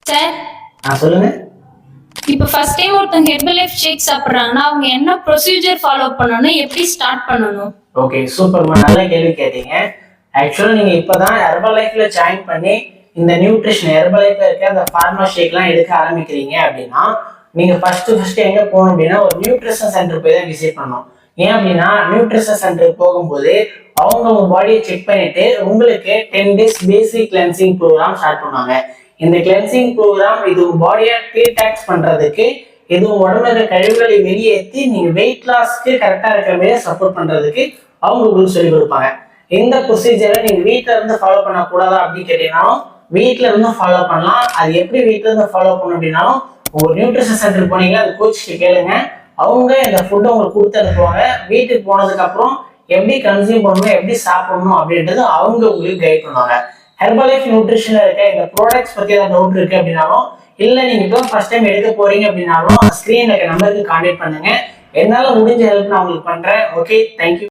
Sir, சொல்லுங்க. இப்போ first time ஒருத்தங்க ஹெர்பல் லைஃப் ஷேக் சாப்பிட்றாங்கன்னா அவங்க என்ன ப்ரொசீஜர் ஃபாலோ பண்ணணும், எப்படி ஸ்டார்ட் பண்ணணும்? ஓகே, சூப்பர்மா, நல்ல கேள்வி கேட்டீங்க. ஆக்சுவலாக நீங்கள் இப்போ தான் ஹெர்பல் லைஃப்ல ஜாயின் பண்ணி இந்த நியூட்ரிஷன் ஹெர்பல் லைஃப்ல இருக்க அந்த ஃபார்மா ஷேக்லாம் எடுக்க ஆரம்பிக்கிறீங்க அப்படின்னா நீங்கள் ஃபர்ஸ்ட் எங்கே போகணும் அப்படின்னா ஒரு நியூட்ரிஷன் சென்டர் போய் தான் விசிட் பண்ணணும். ஏன் அப்படின்னா நியூட்ரிஷன் சென்டருக்கு போகும்போது அவங்க உங்க பாடியை செக் பண்ணிட்டு உங்களுக்கு 10 days பேசிக் கிளென்சிங் ப்ரோக்ராம் ஸ்டார்ட் பண்ணுவாங்க. இந்த கிளென்சிங் ப்ரோக்ராம் இது உங்க பாடியை டீடாக்ஸ் பண்றதுக்கு, இது உங்க உடம்புல இருக்க கழிவுகளை வெளியேற்றி நீங்க வெயிட் லாஸ்க்கு கரெக்டா இருக்கிற மாதிரி சப்போர்ட் பண்றதுக்கு அவங்க உங்களுக்கு சொல்லிக் கொடுப்பாங்க. இந்த ப்ரொசீஜரை நீங்க வீட்டுல இருந்து ஃபாலோ பண்ணக்கூடாதா அப்படின்னு கேட்டீங்கன்னாலும் வீட்டுல இருந்து ஃபாலோ பண்ணலாம். அது எப்படி வீட்டுல இருந்து ஃபாலோ பண்ணணும் அப்படின்னாலும் ஒரு நியூட்ரிஷன் சென்டர் போனீங்க, அது கோச்சுக்கு கேளுங்க. அவங்க இந்த ஃபுட்டை உங்களுக்கு கொடுத்து அனுப்புவாங்க. வீட்டுக்கு போனதுக்கு அப்புறம் எப்படி கன்சியூம் பண்ணணும், எப்படி சாப்பிடணும் அப்படின்றது அவங்க உங்களுக்கு கைட் பண்ணுவாங்க. ஹெர்பல் லைஃப் நியூட்ரிஷன்ல இருக்க இந்த ப்ராடக்ட்ஸ் பத்தி ஏதாவது டவுட் இருக்கு அப்படின்னாலும், இல்ல நீங்க இப்போ ஃபர்ஸ்ட் டைம் எடுக்க போறீங்க அப்படின்னாலும் ஸ்கிரீன்ல இருக்க நம்பருக்கு கான்டாக்ட் பண்ணுங்க. என்னால முடிஞ்ச ஹெல்ப் நான் உங்களுக்கு பண்றேன். Okay, thank you.